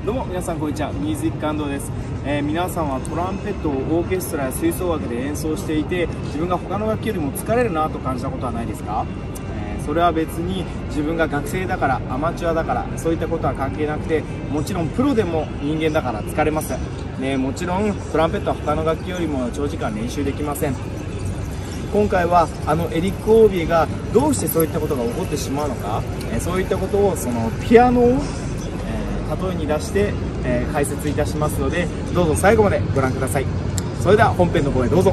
どうも皆さんこんにちは、ミュージック&です。皆さんはトランペットをオーケストラや吹奏楽で演奏していて、自分が他の楽器よりも疲れるなと感じたことはないですか？それは別に自分が学生だからアマチュアだからそういったことは関係なくて、もちろんプロでも人間だから疲れます、もちろんトランペットは他の楽器よりも長時間練習できません。今回はエリック・オービーがどうしてそういったことが起こってしまうのか、そういったことをそのピアノを、例えに出して、解説いたしますので、どうぞ最後までご覧ください。それでは本編の方へどうぞ。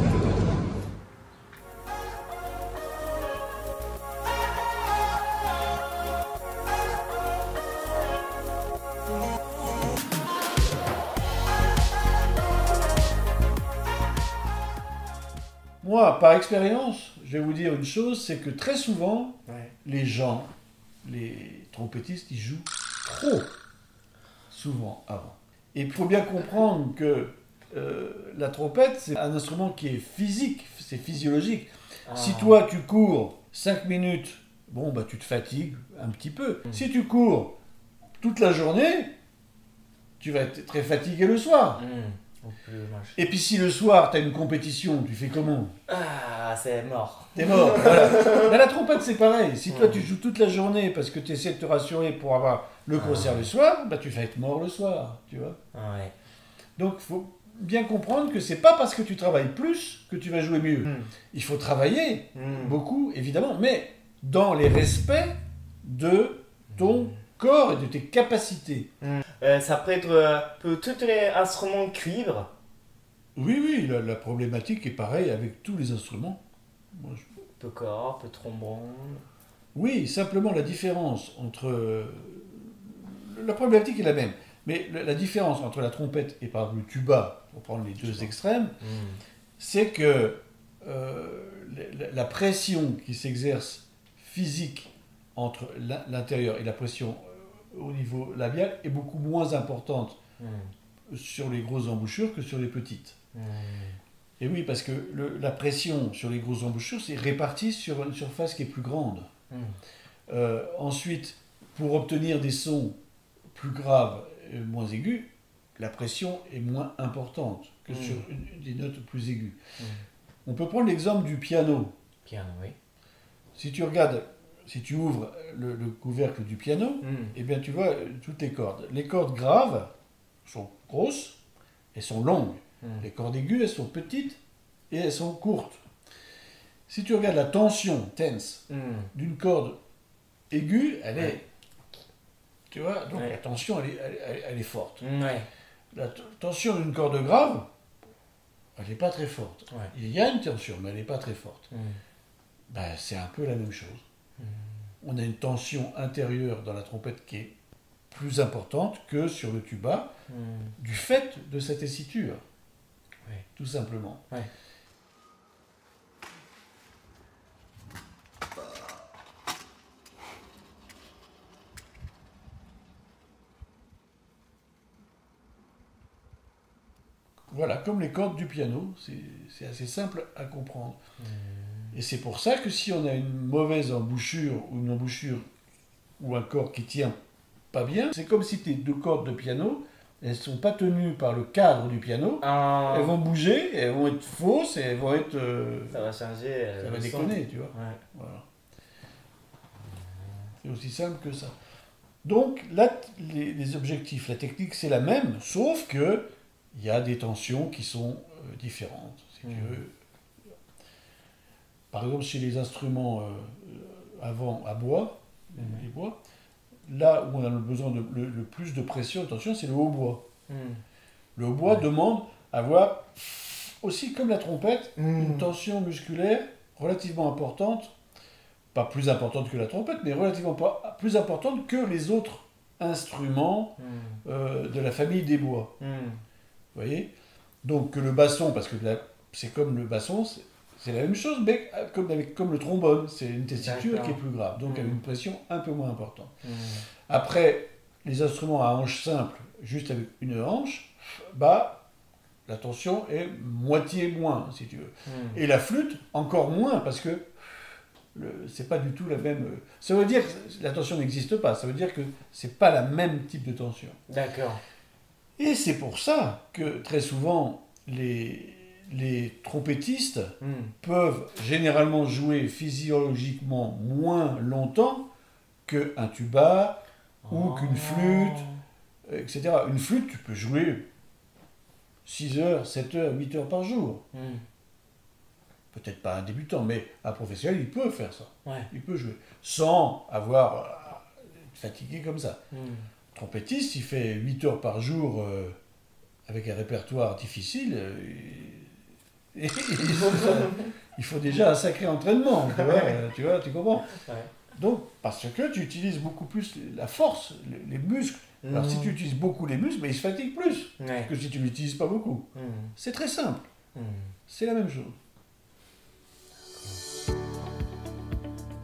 Moi, par expérience, je vais vous dire une chose, c'est que très souvent, les gens, les trompettistes, ils jouent trop souvent avant. Et il faut bien comprendre que la trompette, c'est un instrument qui est physique, c'est physiologique. Si toi, tu cours 5 minutes, bon, bah, tu te fatigues un petit peu. Si tu cours toute la journée, tu vas être très fatigué le soir. Et puis si le soir, tu as une compétition, tu fais comment? Ah, c'est mort. T'es mort, voilà. Mais la trompette, c'est pareil. Si toi, tu joues toute la journée parce que tu essaies de te rassurer pour avoir le concert le soir, bah, tu vas être mort le soir, tu vois. Ouais. Donc, il faut bien comprendre que c'est pas parce que tu travailles plus que tu vas jouer mieux. Il faut travailler beaucoup, évidemment, mais dans les respects de ton corps et de tes capacités. Ça peut être pour tous les instruments cuivre. Oui, oui, la problématique est pareille avec tous les instruments. Peu corps, peu trombone. Oui, simplement la différence entre... La problématique est la même, mais la différence entre la trompette et par exemple le tuba, pour prendre les deux extrêmes, c'est que la pression qui s'exerce physique entre l'intérieur et la pression au niveau labial est beaucoup moins importante sur les grosses embouchures que sur les petites. Et oui, parce que la pression sur les grosses embouchures, c'est réparti sur une surface qui est plus grande. Ensuite, pour obtenir des sons plus graves et moins aigus, la pression est moins importante que sur des notes plus aiguës. On peut prendre l'exemple du piano. Piano, oui. Si tu regardes, si tu ouvres le couvercle du piano, eh bien tu vois toutes les cordes. Les cordes graves sont grosses, elles sont longues. Les cordes aiguës, elles sont petites et elles sont courtes. Si tu regardes la tension, tense, d'une corde aiguë, elle est... Tu vois, donc la tension, elle est forte. La tension d'une corde grave, elle n'est pas très forte. Il y a une tension, mais elle n'est pas très forte. Ben, c'est un peu la même chose. On a une tension intérieure dans la trompette qui est plus importante que sur le tuba, du fait de cette tessiture. Tout simplement. Voilà, comme les cordes du piano, c'est assez simple à comprendre. Et c'est pour ça que si on a une mauvaise embouchure ou une embouchure ou un corps qui tient pas bien, c'est comme si tes deux cordes de piano, elles ne sont pas tenues par le cadre du piano, elles vont bouger, elles vont être fausses, et elles vont être... ça va changer. Ça va déconner, tu vois. Voilà. C'est aussi simple que ça. Donc là, les objectifs, la technique, c'est la même, sauf que il y a des tensions qui sont différentes, si tu veux. Par exemple, chez les instruments avant à bois, les bois, là où on a besoin de le plus de pression, de tension, c'est le hautbois. Le hautbois demande à avoir, aussi comme la trompette, une tension musculaire relativement importante, pas plus importante que la trompette, mais relativement plus importante que les autres instruments de la famille des bois. Vous voyez? Donc que le basson, parce que c'est comme le basson, c'est la même chose, mais comme le trombone, c'est une tessiture qui est plus grave, donc avec une pression un peu moins importante. Après, les instruments à hanche simple, juste avec une hanche, bah, la tension est moitié moins, si tu veux. Et la flûte, encore moins, parce que c'est pas du tout la même... Ça veut dire que la tension n'existe pas, ça veut dire que c'est pas la même type de tension. D'accord. Et c'est pour ça que très souvent, les trompettistes peuvent généralement jouer physiologiquement moins longtemps qu'un tuba ou qu'une flûte, etc. Une flûte, tu peux jouer 6 heures, 7 heures, 8 heures par jour. Peut-être pas un débutant, mais un professionnel, il peut faire ça. Ouais. Il peut jouer sans avoir fatigué comme ça. Trompettiste, il fait 8 heures par jour avec un répertoire difficile. Il faut déjà un sacré entraînement, tu comprends? Ouais. Donc, parce que tu utilises beaucoup plus la force, les muscles. Alors, si tu utilises beaucoup les muscles, ils se fatiguent plus que si tu ne l'utilises pas beaucoup. C'est très simple. C'est la même chose.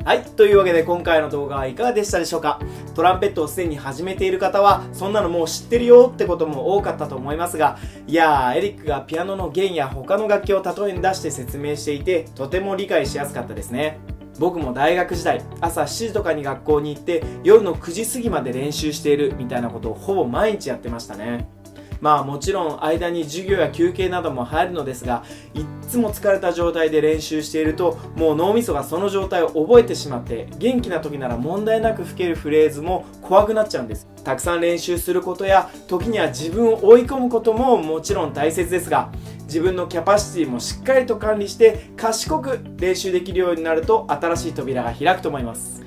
はい、というわけで今回の動画はいかがでしたでしょうか。トランペットをすでに始めている方はそんなのもう知ってるよってことも多かったと思いますが、いやーエリックがピアノの弦や他の楽器を例えに出して説明していてとても理解しやすかったですね。僕も大学時代朝7時とかに学校に行って夜の9時過ぎまで練習しているみたいなことをほぼ毎日やってましたね。まあもちろん間に授業や休憩なども入るのですが、いっつも疲れた状態で練習しているともう脳みそがその状態を覚えてしまって、元気な時なら問題なく吹けるフレーズも怖くなっちゃうんです。たくさん練習することや時には自分を追い込むことももちろん大切ですが、自分のキャパシティもしっかりと管理して賢く練習できるようになると新しい扉が開くと思います。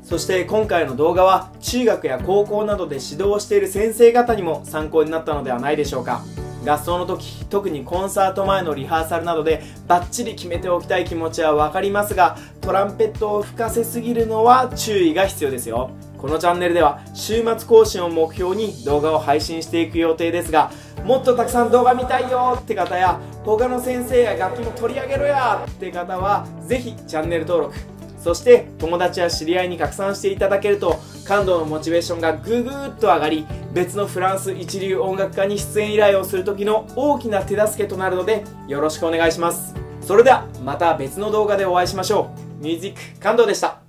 そして今回の動画は中学や高校などで指導をしている先生方にも参考になったのではないでしょうか。合奏の時、特にコンサート前のリハーサルなどでバッチリ決めておきたい気持ちは分かりますが、トランペットを吹かせすぎるのは注意が必要ですよ。このチャンネルでは週末更新を目標に動画を配信していく予定ですが、もっとたくさん動画見たいよって方や他の先生や楽器も取り上げろやって方はぜひチャンネル登録、そして友達や知り合いに拡散していただけると感動のモチベーションがぐぐーっと上がり、別のフランス一流音楽家に出演依頼をする時の大きな手助けとなるのでよろしくお願いします。それではまた別の動画でお会いしましょう。ミュージック感動でした。